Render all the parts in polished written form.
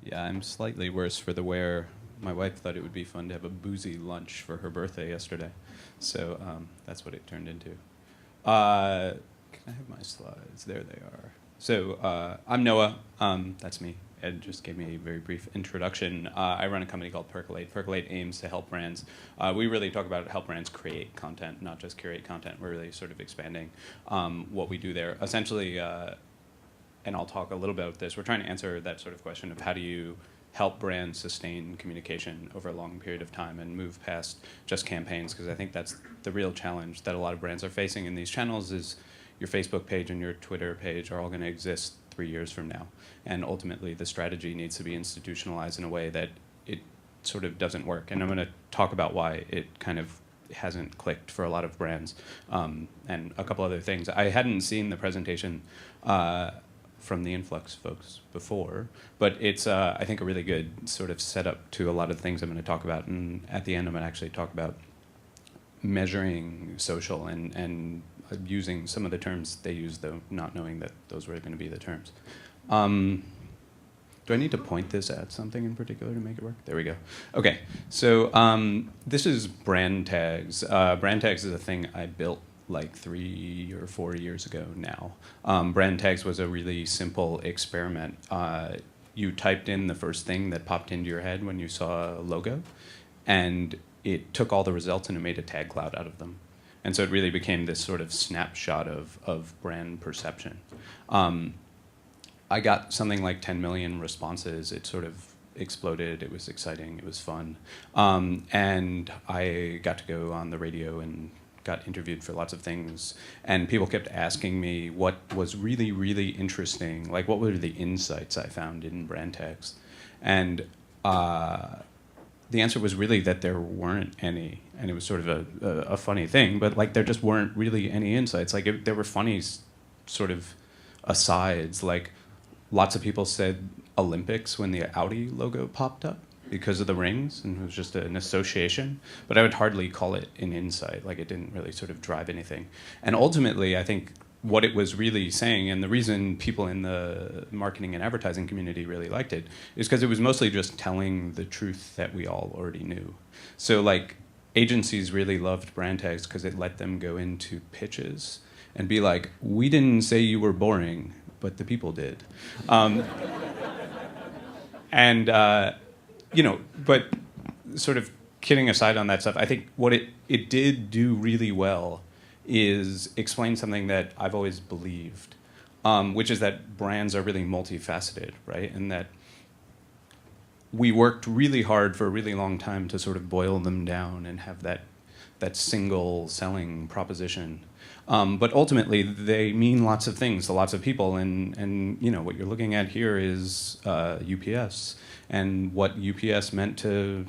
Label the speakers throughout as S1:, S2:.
S1: Yeah, I'm slightly worse for the wear. My wife thought it would be fun to have a boozy lunch for her birthday yesterday. So that's what it turned into. Can I have my slides? There they are. So I'm Noah. That's me. Ed just gave me a very brief introduction. I run a company called Percolate. Percolate aims to help brands. We really talk about help brands create content, not just curate content. We're really sort of expanding what we do there. Essentially, and I'll talk a little bit about this, we're trying to answer that sort of question of how do you help brands sustain communication over a long period of time and move past just campaigns, because I think that's the real challenge that a lot of brands are facing in these channels is your Facebook page and your Twitter page are all going to exist 3 years from now. And ultimately, the strategy needs to be institutionalized in a way that it sort of doesn't work. And I'm going to talk about why it kind of hasn't clicked for a lot of brands and a couple other things. I hadn't seen the presentation from the INFLUX folks before, but it's, I think, a really good sort of setup to a lot of the things I'm going to talk about. And at the end, I'm going to actually talk about measuring social and using some of the terms they use, though not knowing that those were going to be the terms. Do I need to point this at something in particular to make it work? There we go. Okay, so this is brand tags. Brand tags is a thing I built like 3 or 4 years ago now. Brand tags was a really simple experiment. You typed in the first thing that popped into your head when you saw a logo, and it took all the results and it made a tag cloud out of them. And so it really became this sort of snapshot of brand perception. I got something like 10 million responses. It sort of exploded. It was exciting. It was fun. And I got to go on the radio and got interviewed for lots of things. And people kept asking me what was really, really interesting, like what were the insights I found in brand tags. And the answer was really that there weren't any. And it was sort of a funny thing, but like there just weren't really any insights. Like there were funny sort of asides, like lots of people said Olympics when the Audi logo popped up because of the rings, and it was just an association. But I would hardly call it an insight. Like it didn't really sort of drive anything. And ultimately, I think what it was really saying, and the reason people in the marketing and advertising community really liked it, is because it was mostly just telling the truth that we all already knew. So like agencies really loved brand tags because it let them go into pitches and be like, we didn't say you were boring, but the people did. But sort of kidding aside on that stuff, I think what it did do really well is explain something that I've always believed, which is that brands are really multifaceted, right? And that we worked really hard for a really long time to sort of boil them down and have that single selling proposition. But ultimately, they mean lots of things to lots of people, and what you're looking at here is UPS, and what UPS meant to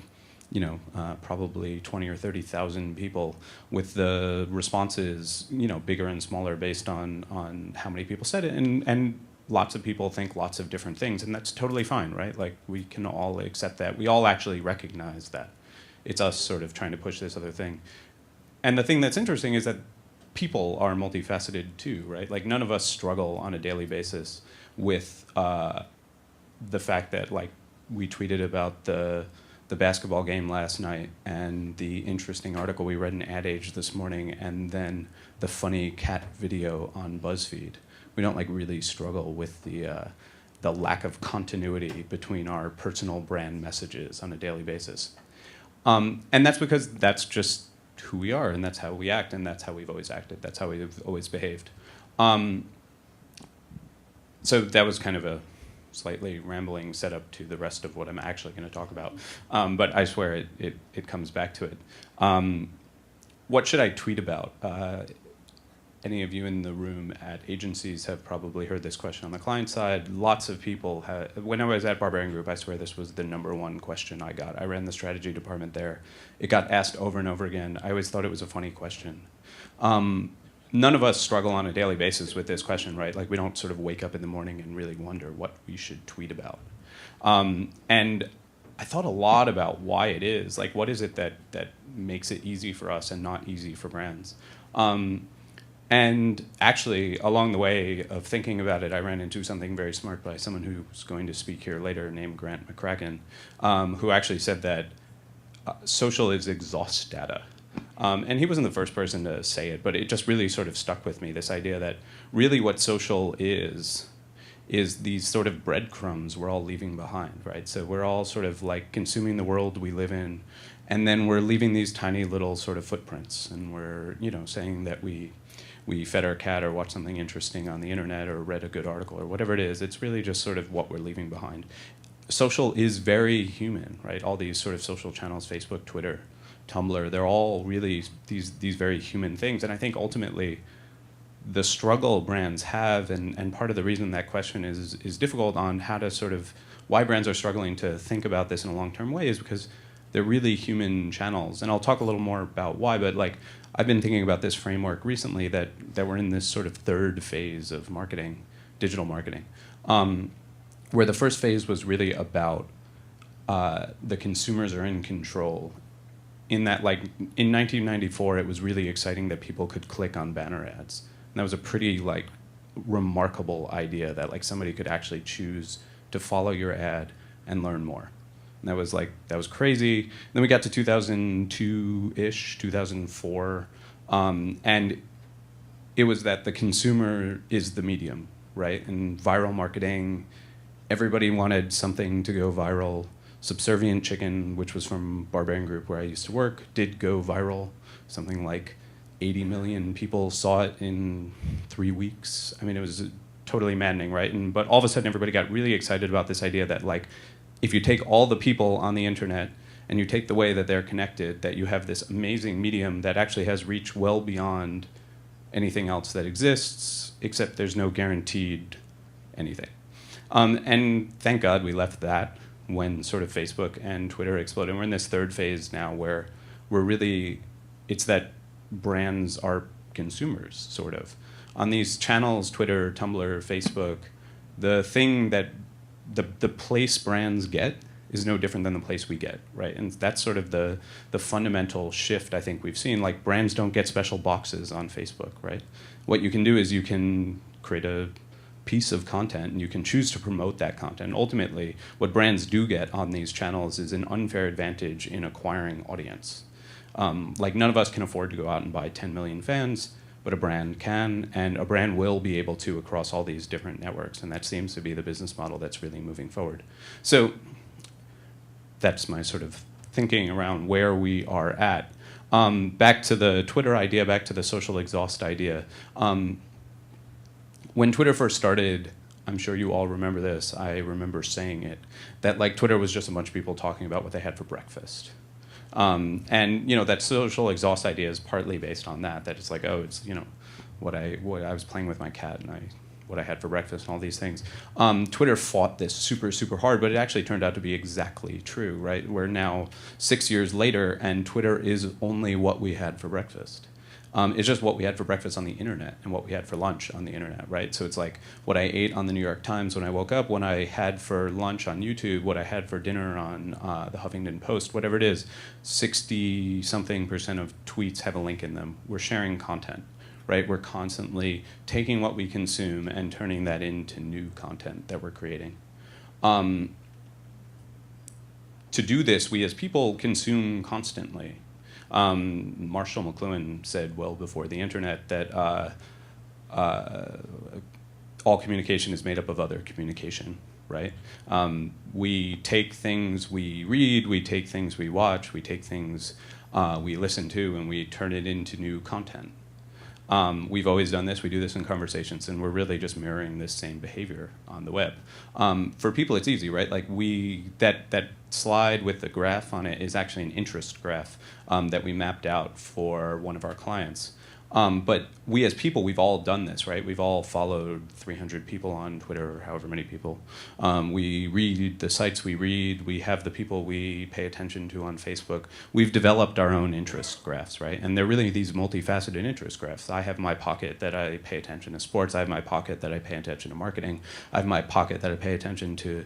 S1: probably 20 or 30,000 people, with the responses bigger and smaller based on how many people said it, and lots of people think lots of different things, and that's totally fine, right? Like we can all accept that. We all actually recognize that. It's us sort of trying to push this other thing. And the thing that's interesting is that people are multifaceted too, right? Like none of us struggle on a daily basis with the fact that like we tweeted about the basketball game last night and the interesting article we read in Ad Age this morning and then the funny cat video on BuzzFeed. We don't like really struggle with the lack of continuity between our personal brand messages on a daily basis. And that's because that's just who we are, and that's how we act, and that's how we've always acted. That's how we've always behaved. So that was kind of a slightly rambling setup to the rest of what I'm actually going to talk about. But I swear it comes back to it. What should I tweet about? Any of you in the room at agencies have probably heard this question on the client side. Lots of people have. When I was at Barbarian Group, I swear this was the #1 question I got. I ran the strategy department there. It got asked over and over again. I always thought it was a funny question. None of us struggle on a daily basis with this question, right? Like we don't sort of wake up in the morning and really wonder what we should tweet about. And I thought a lot about why it is. Like what is it that makes it easy for us and not easy for brands? And actually, along the way of thinking about it, I ran into something very smart by someone who's going to speak here later, named Grant McCracken, who actually said that social is exhaust data. And he wasn't the first person to say it, but it just really sort of stuck with me, this idea that really what social is these sort of breadcrumbs we're all leaving behind, right? So we're all sort of like consuming the world we live in, and then we're leaving these tiny little sort of footprints, and we're, you know, saying that we fed our cat or watched something interesting on the internet or read a good article or whatever it is. It's really just sort of what we're leaving behind. Social is very human, right? All these sort of social channels, Facebook, Twitter, Tumblr, they're all really these very human things. And I think ultimately the struggle brands have, and part of the reason that question is difficult on how to sort of, why brands are struggling to think about this in a long-term way, is because they're really human channels. And I'll talk a little more about why, but like I've been thinking about this framework recently that we're in this sort of third phase of marketing, digital marketing, where the first phase was really about the consumers are in control. In that, like, in 1994, it was really exciting that people could click on banner ads. And that was a pretty, like, remarkable idea that, like, somebody could actually choose to follow your ad and learn more. And that was crazy. And then we got to 2002-ish, 2004, and it was that the consumer is the medium, right? And viral marketing, everybody wanted something to go viral. Subservient Chicken, which was from Barbarian Group where I used to work, did go viral. Something like 80 million people saw it in 3 weeks. I mean, it was totally maddening, right? But all of a sudden, everybody got really excited about this idea that, like, if you take all the people on the internet and you take the way that they're connected, that you have this amazing medium that actually has reach well beyond anything else that exists, except there's no guaranteed anything. And thank God we left that when sort of Facebook and Twitter exploded. We're in this third phase now where we're really, it's that brands are consumers, sort of. On these channels, Twitter, Tumblr, Facebook, the thing that the place brands get is no different than the place we get, right? And that's sort of the fundamental shift I think we've seen. Like, brands don't get special boxes on Facebook, right? What you can do is you can create a piece of content and you can choose to promote that content. Ultimately, what brands do get on these channels is an unfair advantage in acquiring audience. Like, none of us can afford to go out and buy 10 million fans, but a brand can, and a brand will be able to across all these different networks, and that seems to be the business model that's really moving forward. So that's my sort of thinking around where we are at. Back to the Twitter idea, back to the social exhaust idea. When Twitter first started, I'm sure you all remember this, I remember saying it, that, like, Twitter was just a bunch of people talking about what they had for breakfast. And, you know, that social exhaust idea is partly based on that it's like, oh, it's, you know, what I was playing with my cat and what I had for breakfast and all these things. Twitter fought this super, super hard, but it actually turned out to be exactly true, right? We're now 6 years later, and Twitter is only what we had for breakfast. It's just what we had for breakfast on the internet and what we had for lunch on the internet, right? So it's like what I ate on the New York Times when I woke up, what I had for lunch on YouTube, what I had for dinner on the Huffington Post, whatever it is, 60-something% of tweets have a link in them. We're sharing content, right? We're constantly taking what we consume and turning that into new content that we're creating. To do this, we as people consume constantly. Marshall McLuhan said well before the internet that all communication is made up of other communication, right? We take things we read, we take things we watch, we take things we listen to, and we turn it into new content. We've always done this, we do this in conversations, and we're really just mirroring this same behavior on the web. For people, it's easy, right? Like, that slide with the graph on it is actually an interest graph that we mapped out for one of our clients. But we as people, we've all done this, right? We've all followed 300 people on Twitter, or however many people. We read the sites we read. We have the people we pay attention to on Facebook. We've developed our own interest graphs, right? And they're really these multifaceted interest graphs. I have my pocket that I pay attention to sports. I have my pocket that I pay attention to marketing. I have my pocket that I pay attention to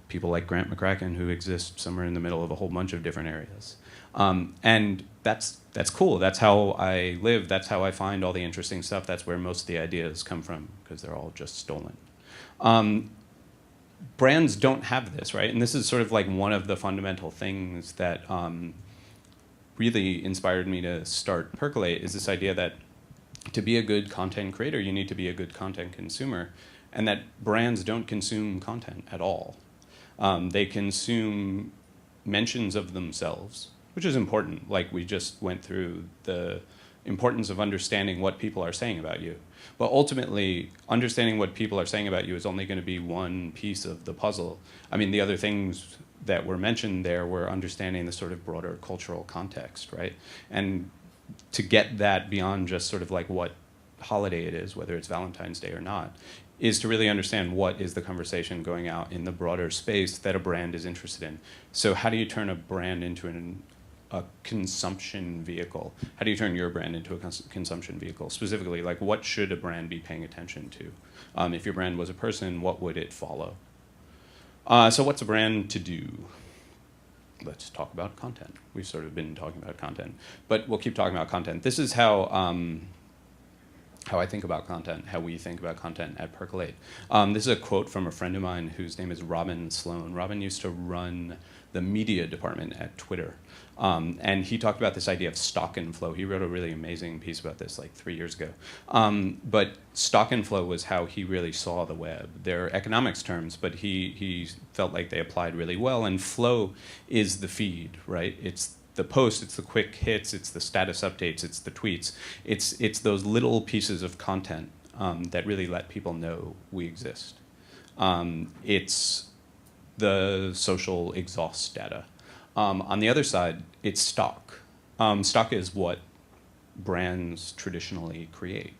S1: people like Grant McCracken who exist somewhere in the middle of a whole bunch of different areas. And that's cool. That's how I live. That's how I find all the interesting stuff. That's where most of the ideas come from, because they're all just stolen. Brands don't have this, right? And this is sort of like one of the fundamental things that really inspired me to start Percolate, is this idea that to be a good content creator, you need to be a good content consumer, and that brands don't consume content at all. They consume mentions of themselves, which is important. Like we just went through the importance of understanding what people are saying about you. But ultimately, understanding what people are saying about you is only going to be one piece of the puzzle. I mean, the other things that were mentioned there were understanding the sort of broader cultural context, right? And to get that beyond just sort of like what holiday it is, whether it's Valentine's Day or not, is to really understand what is the conversation going out in the broader space that a brand is interested in. So how do you turn a brand into a consumption vehicle? How do you turn your brand into a consumption vehicle? Specifically, like what should a brand be paying attention to? If your brand was a person, what would it follow? So what's a brand to do? Let's talk about content. We've sort of been talking about content, but we'll keep talking about content. This is how I think about content, how we think about content at Percolate. This is a quote from a friend of mine whose name is Robin Sloan. Robin used to run the media department at Twitter. And he talked about this idea of stock and flow. He wrote a really amazing piece about this like 3 years ago. But stock and flow was how he really saw the web. They're economics terms, but he felt like they applied really well. And flow is the feed, right? It's the post, it's the quick hits, it's the status updates, it's the tweets. It's those little pieces of content that really let people know we exist. It's the social exhaust data. On the other side, it's stock. Stock is what brands traditionally create.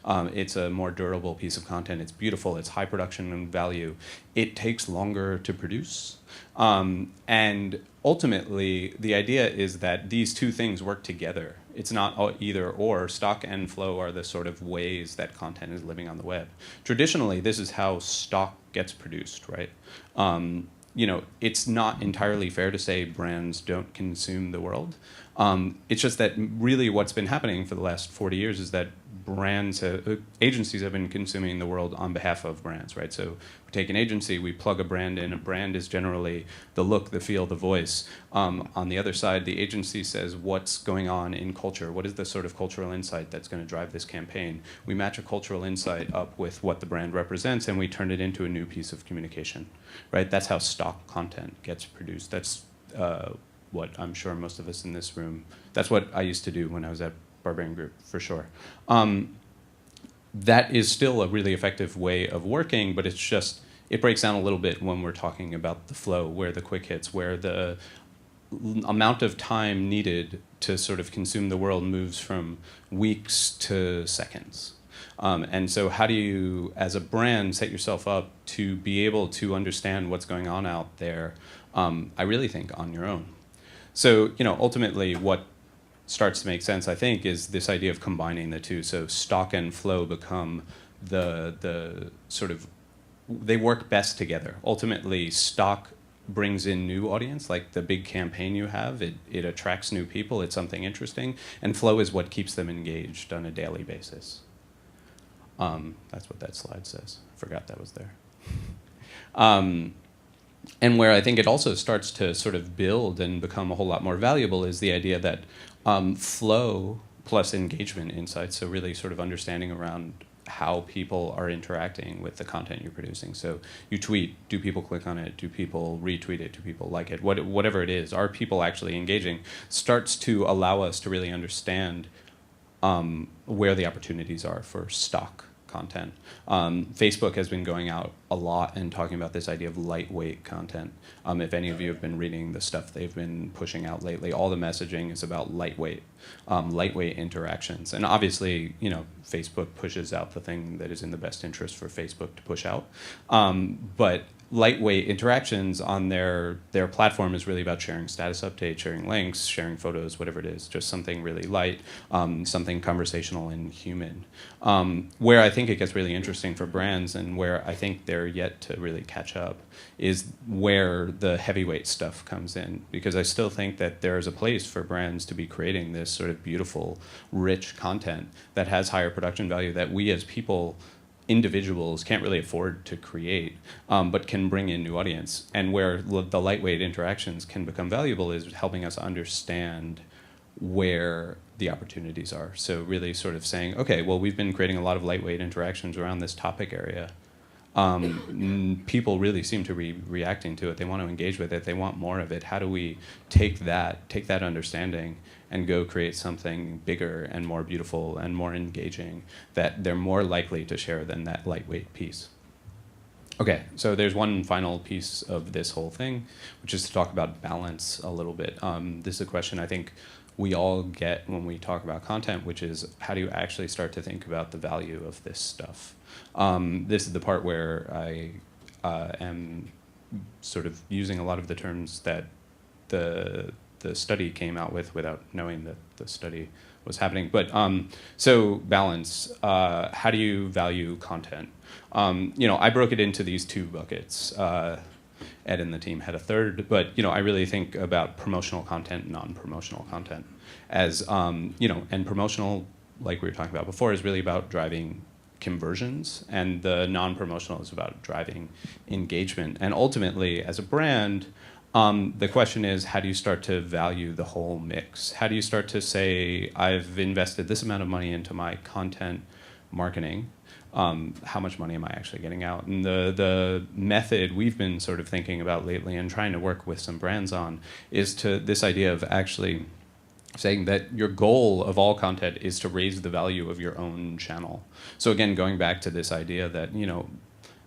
S1: It's a more durable piece of content. It's beautiful. It's high production and value. It takes longer to produce. And ultimately, the idea is that these two things work together. It's not either or. Stock and flow are the sort of ways that content is living on the web. Traditionally, this is how stock gets produced, right? You know, it's not entirely fair to say brands don't consume the world. It's just that really what's been happening for the last 40 years is that agencies have been consuming the world on behalf of brands, right? So we take an agency, we plug a brand in. A brand is generally the look, the feel, the voice. On the other side, the agency says what's going on in culture. What is the sort of cultural insight that's going to drive this campaign? We match a cultural insight up with what the brand represents, and we turn it into a new piece of communication, right? That's how stock content gets produced. That's what I'm sure most of us in this room, that's what I used to do when I was at Barbarian Group, for sure. That is still a really effective way of working, but it's just, it breaks down a little bit when we're talking about the flow, where the quick hits, where the amount of time needed to sort of consume the world moves from weeks to seconds. And so how do you, as a brand, set yourself up to be able to understand what's going on out there, I really think, on your own. So, you know, ultimately what starts to make sense, I think, is this idea of combining the two. So stock and flow become the sort of, they work best together. Ultimately, stock brings in new audience, like the big campaign you have. It attracts new people. It's something interesting. And flow is what keeps them engaged on a daily basis. That's what that slide says. I forgot that was there. And where I think it also starts to sort of build and become a whole lot more valuable is the idea that flow plus engagement insights, so really sort of understanding around how people are interacting with the content you're producing. So you tweet, do people click on it? Do people retweet it? Do people like it? Whatever it is, are people actually engaging? Starts to allow us to really understand where the opportunities are for stock content. Facebook has been going out a lot and talking about this idea of lightweight content. If any of you have been reading the stuff they've been pushing out lately, all the messaging is about lightweight interactions. And obviously, you know, Facebook pushes out the thing that is in the best interest for Facebook to push out. But lightweight interactions on their platform is really about sharing status updates, sharing links, sharing photos, whatever it is, just something really light, something conversational and human. Where I think it gets really interesting for brands, and where I think they're yet to really catch up, is where the heavyweight stuff comes in. Because I still think that there's a place for brands to be creating this sort of beautiful, rich content that has higher production value that we as people, individuals, can't really afford to create, but can bring in new audience. And where the lightweight interactions can become valuable is helping us understand where the opportunities are. So really sort of saying, okay, well, we've been creating a lot of lightweight interactions around this topic area. People really seem to be reacting to it. They want to engage with it. They want more of it. How do we take that understanding and go create something bigger and more beautiful and more engaging that they're more likely to share than that lightweight piece? Okay, so there's one final piece of this whole thing, which is to talk about balance a little bit. This is a question I think we all get when we talk about content, which is how do you actually start to think about the value of this stuff? This is the part where I am sort of using a lot of the terms that the study came out with without knowing that the study was happening. But so balance, how do you value content? I broke it into these two buckets. Ed and the team had a third, but I really think about promotional content, non-promotional content as and promotional, like we were talking about before, is really about driving conversions, and the non-promotional is about driving engagement. And ultimately, as a brand, the question is, how do you start to value the whole mix? How do you start to say, I've invested this amount of money into my content marketing, how much money am I actually getting out? And the method we've been sort of thinking about lately and trying to work with some brands on is to this idea of actually saying that your goal of all content is to raise the value of your own channel. So again, going back to this idea that,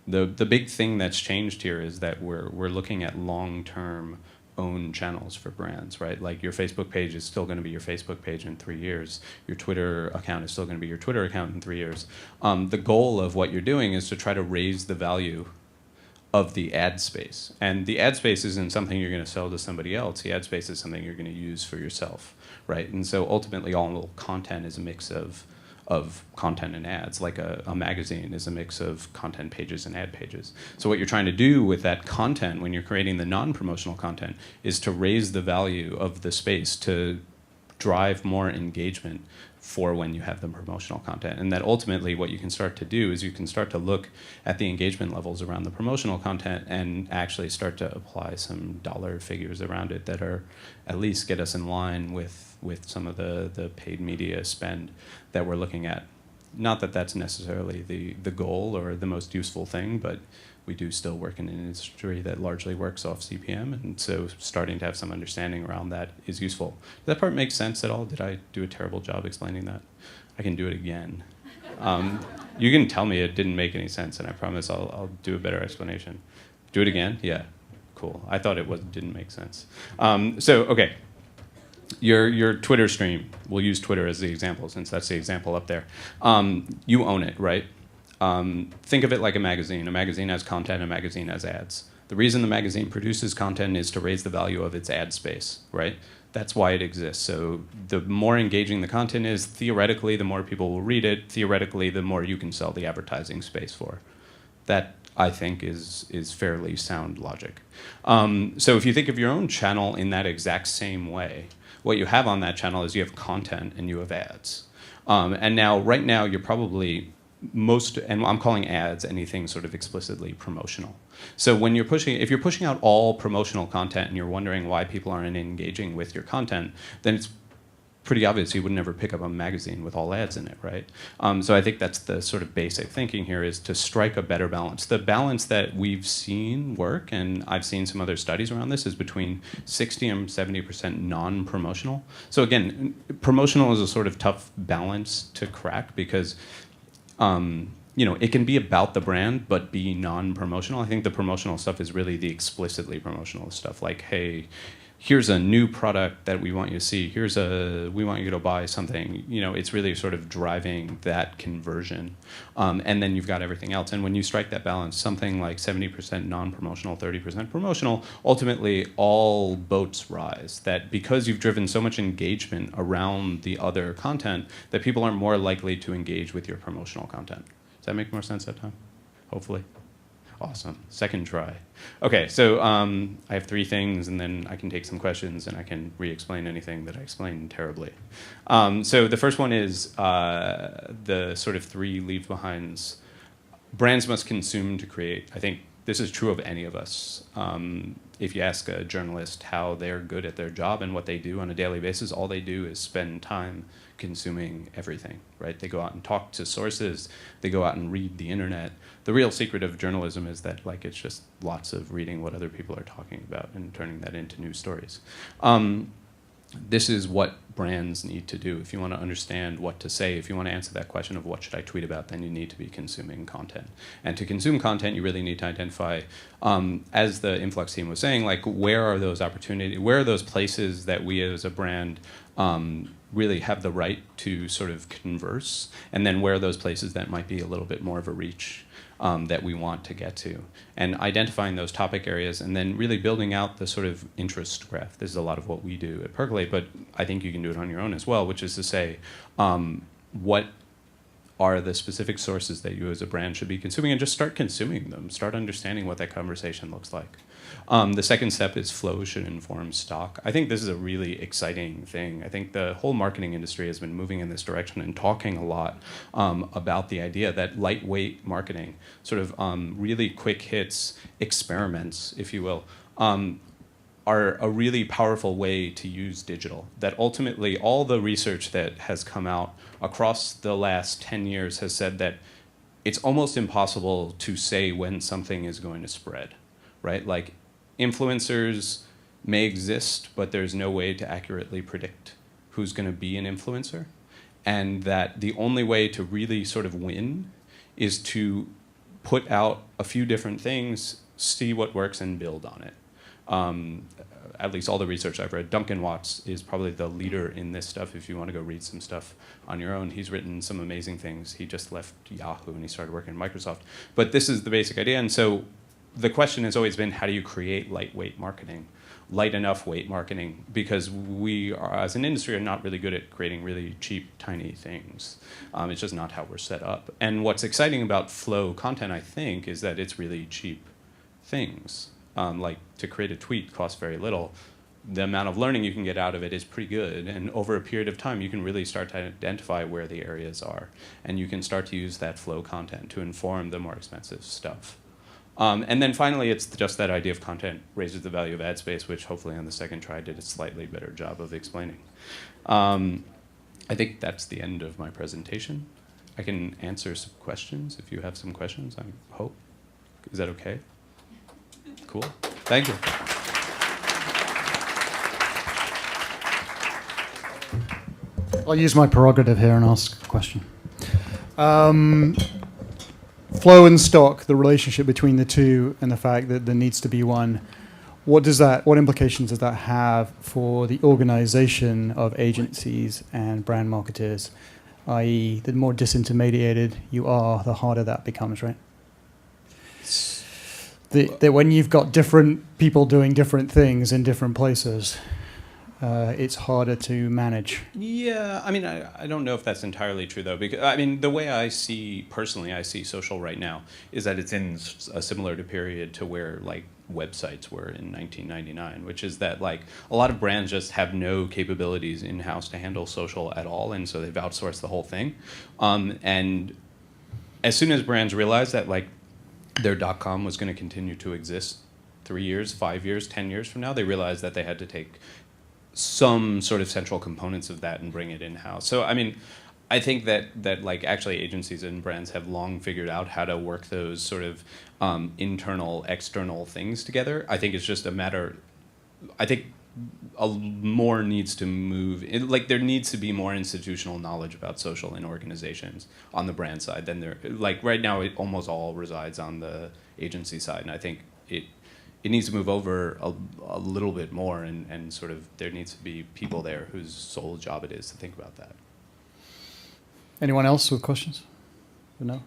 S1: the big thing that's changed here is that we're looking at long-term own channels for brands, right? Like your Facebook page is still going to be your Facebook page in 3 years. Your Twitter account is still going to be your Twitter account in 3 years. The goal of what you're doing is to try to raise the value of the ad space. And the ad space isn't something you're going to sell to somebody else. The ad space is something you're going to use for yourself, right? And so ultimately all content is a mix of content and ads, like a magazine is a mix of content pages and ad pages. So what you're trying to do with that content when you're creating the non-promotional content is to raise the value of the space to drive more engagement for when you have the promotional content. And that ultimately what you can start to do is you can start to look at the engagement levels around the promotional content and actually start to apply some dollar figures around it that are at least get us in line with some of the paid media spend that we're looking at. Not that that's necessarily the goal or the most useful thing, but we do still work in an industry that largely works off CPM, and so starting to have some understanding around that is useful. Does that part make sense at all? Did I do a terrible job explaining that? I can do it again. You can tell me it didn't make any sense, and I promise I'll do a better explanation. Do it again? Yeah, cool. I thought it didn't make sense. Okay. Your Twitter stream, we'll use Twitter as the example since that's the example up there. You own it, right? Think of it like a magazine. A magazine has content, a magazine has ads. The reason the magazine produces content is to raise the value of its ad space, right? That's why it exists. So the more engaging the content is, theoretically, the more people will read it. Theoretically, the more you can sell the advertising space for. That, I think, is fairly sound logic. So if you think of your own channel in that exact same way, what you have on that channel is you have content and you have ads. And now, right now, you're probably and I'm calling ads anything sort of explicitly promotional. So when if you're pushing out all promotional content and you're wondering why people aren't engaging with your content, then it's pretty obvious you would never pick up a magazine with all ads in it, right? So I think that's the sort of basic thinking here, is to strike a better balance. The balance that we've seen work, and I've seen some other studies around this, is between 60 and 70% non-promotional. So again, promotional is a sort of tough balance to crack because it can be about the brand, but be non-promotional. I think the promotional stuff is really the explicitly promotional stuff, like, hey, here's a new product that we want you to see. We want you to buy something. It's really sort of driving that conversion. And then you've got everything else. And when you strike that balance, something like 70% non-promotional, 30% promotional, ultimately all boats rise. That because you've driven so much engagement around the other content, that people are more likely to engage with your promotional content. Does that make more sense that time? Hopefully. Awesome. Second try. Okay, so I have 3 things, and then I can take some questions, and I can re-explain anything that I explained terribly. So the first one is the sort of 3 leave-behinds. Brands must consume to create. I think this is true of any of us. If you ask a journalist how they're good at their job and what they do on a daily basis, all they do is spend time consuming everything, right? They go out and talk to sources. They go out and read the internet. The real secret of journalism is that it's just lots of reading what other people are talking about and turning that into news stories. This is what brands need to do. If you want to understand what to say, if you want to answer that question of what should I tweet about, then you need to be consuming content. And to consume content, you really need to identify, as the INFLUX team was saying, where are those opportunities, where are those places that we as a brand really have the right to sort of converse, and then where are those places that might be a little bit more of a reach that we want to get to, and identifying those topic areas, and then really building out the sort of interest graph. This is a lot of what we do at Percolate, but I think you can do it on your own as well, which is to say, what are the specific sources that you as a brand should be consuming, and just start consuming them. Start understanding what that conversation looks like. The second step is flow should inform stock. I think this is a really exciting thing. I think the whole marketing industry has been moving in this direction and talking a lot about the idea that lightweight marketing, sort of really quick hits, experiments, if you will, are a really powerful way to use digital. That ultimately all the research that has come out across the last 10 years has said that it's almost impossible to say when something is going to spread, right? Influencers may exist, but there's no way to accurately predict who's going to be an influencer. And that the only way to really sort of win is to put out a few different things, see what works, and build on it. At least all the research I've read, Duncan Watts is probably the leader in this stuff. If you want to go read some stuff on your own, he's written some amazing things. He just left Yahoo and he started working at Microsoft. But this is the basic idea. And so the question has always been, how do you create lightweight marketing? Light enough weight marketing, because we are, as an industry, are not really good at creating really cheap, tiny things. It's just not how we're set up. And what's exciting about flow content, I think, is that it's really cheap things. To create a tweet costs very little. The amount of learning you can get out of it is pretty good. And over a period of time, you can really start to identify where the areas are. And you can start to use that flow content to inform the more expensive stuff. And then finally, it's just that idea of content raises the value of ad space, which hopefully on the second try did a slightly better job of explaining. I think that's the end of my presentation. I can answer some questions if you have some questions, I hope. Is that okay? Cool. Thank you.
S2: I'll use my prerogative here and ask a question. Flow and stock, the relationship between the two, and the fact that there needs to be one. What implications does that have for the organization of agencies and brand marketers? I.e., the more disintermediated you are, the harder that becomes, right? That when you've got different people doing different things in different places, it's harder to manage.
S1: Yeah, I don't know if that's entirely true, though. Because the way I see social right now is that it's in a similar period to where websites were in 1999, which is that a lot of brands just have no capabilities in-house to handle social at all, and so they've outsourced the whole thing. And as soon as brands realize that their .com was going to continue to exist 3 years, 5 years, 10 years from now, they realized that they had to take some sort of central components of that and bring it in-house. So, I think that actually agencies and brands have long figured out how to work those sort of internal, external things together. I think it's just a matter, I think more needs to move. There needs to be more institutional knowledge about social in organizations on the brand side than there. Right now, it almost all resides on the agency side, and I think it needs to move over a little bit more, and sort of there needs to be people there whose sole job it is to think about that.
S2: Anyone else with questions? No?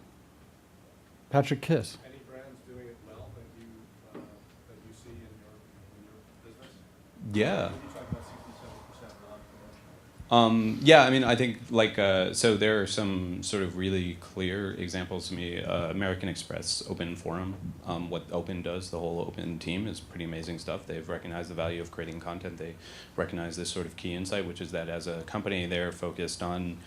S2: Patrick Kiss.
S3: Any brands doing it well that you see in your business?
S1: Yeah.
S3: You talked about 67% non-promotional.
S1: Yeah, I mean, I think like so there are some sort of really clear examples to me. American Express Open Forum, what Open does, the whole Open team is pretty amazing stuff. They've recognized the value of creating content. They recognize this sort of key insight, which is that as a company, they're focused on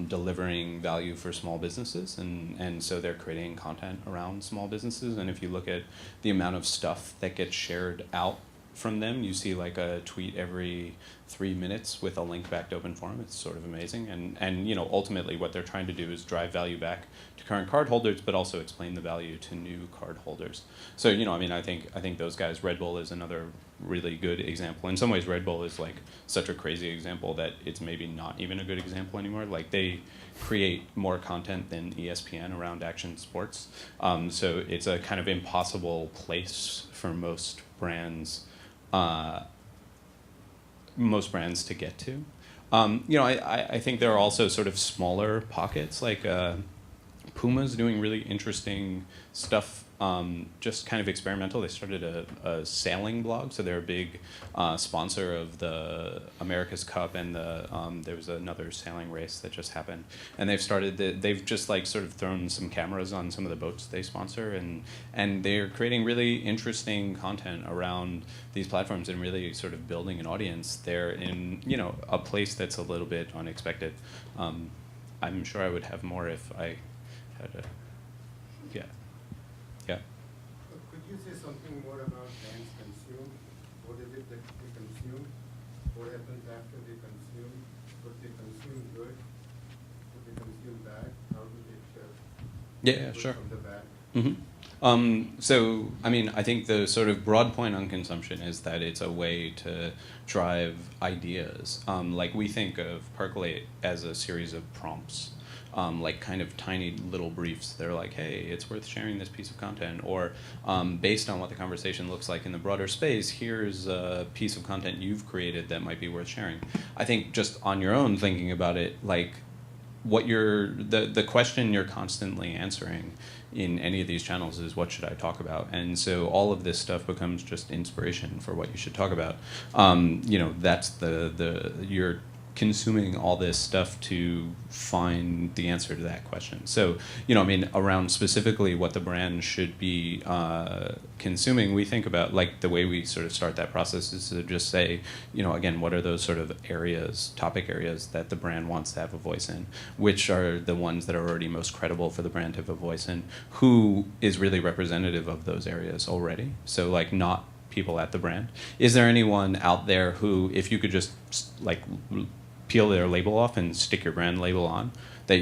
S1: delivering value for small businesses, and so they're creating content around small businesses. And if you look at the amount of stuff that gets shared out from them, you see like a tweet every 3 minutes with a link back to Open Forum. It's sort of amazing, and you know, ultimately what they're trying to do is drive value back to current card holders, but also explain the value to new card holders. So you know, I mean, I think those guys. Red Bull is another really good example. In some ways, Red Bull is like such a crazy example that it's maybe not even a good example anymore. Like they create more content than ESPN around action sports. So it's a kind of impossible place for most brands to get to. You know, I think there are also sort of smaller pockets, like Puma's doing really interesting stuff, just kind of experimental. They started a sailing blog, so they're a big sponsor of the America's Cup, and there was another sailing race that just happened. And they've just like sort of thrown some cameras on some of the boats they sponsor, and they're creating really interesting content around these platforms and really sort of building an audience there in, you know, a place that's a little bit unexpected. I'm sure I would have more if I had a, yeah. Yeah.
S4: Could you say something more about brands consume? What is it that they consume? What happens after they consume? Would they consume good? Would they consume bad? How do they
S1: Yeah,
S4: good
S1: sure.
S4: from the bad?
S1: So, I mean, I think the sort of broad point on consumption is that it's a way to drive ideas. Like we think of Percolate as a series of prompts. Like kind of tiny little briefs. They're like, hey, it's worth sharing this piece of content, or based on what the conversation looks like in the broader space, here's a piece of content you've created that might be worth sharing. I think just on your own, thinking about it, like what the question you're constantly answering in any of these channels is, what should I talk about? And so all of this stuff becomes just inspiration for what you should talk about. You know, that's you're consuming all this stuff to find the answer to that question. So, you know, I mean, around specifically what the brand should be consuming, we think about, like, the way we sort of start that process is to just say, you know, again, what are those sort of areas, topic areas that the brand wants to have a voice in? Which are the ones that are already most credible for the brand to have a voice in? Who is really representative of those areas already? So, like, not people at the brand. Is there anyone out there who, if you could just, like, peel their label off and stick your brand label on, that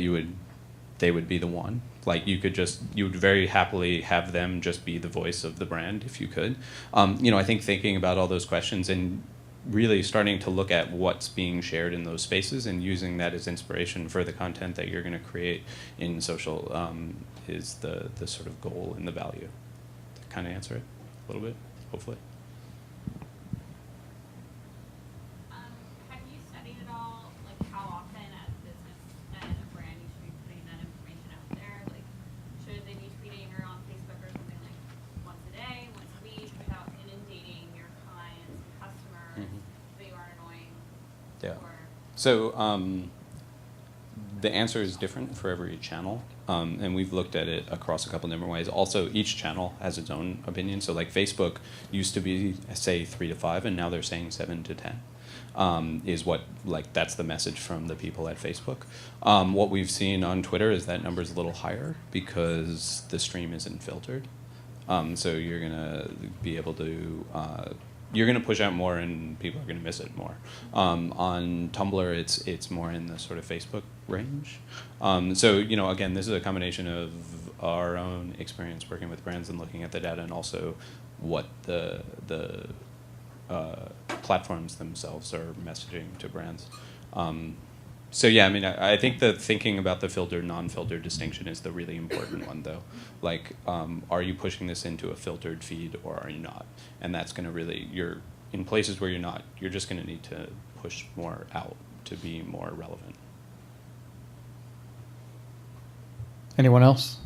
S1: they would be the one? Like you would very happily have them just be the voice of the brand if you could. You know, I think thinking about all those questions and really starting to look at what's being shared in those spaces and using that as inspiration for the content that you're going to create in social is the sort of goal and the value. To kind of answer it a little bit, hopefully. Yeah. So the answer is different for every channel, and we've looked at it across a couple different ways. Also, each channel has its own opinion. So like Facebook used to be, say, 3 to 5, and now they're saying 7 to 10. Is what, like, that's the message from the people at Facebook. What we've seen on Twitter is that number's a little higher because the stream isn't filtered. So you're gonna be able to you're going to push out more and people are going to miss it more. On Tumblr, it's more in the sort of Facebook range. So, you know, again, this is a combination of our own experience working with brands and looking at the data, and also what the platforms themselves are messaging to brands. So yeah, I mean, I think the thinking about the filter non-filter distinction is the really important one, though. Like, are you pushing this into a filtered feed or are you not? And that's going to really, you're in places where you're not, you're just going to need to push more out to be more relevant.
S2: Anyone else?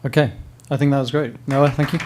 S2: Okay, I think that was great. Noah, thank you.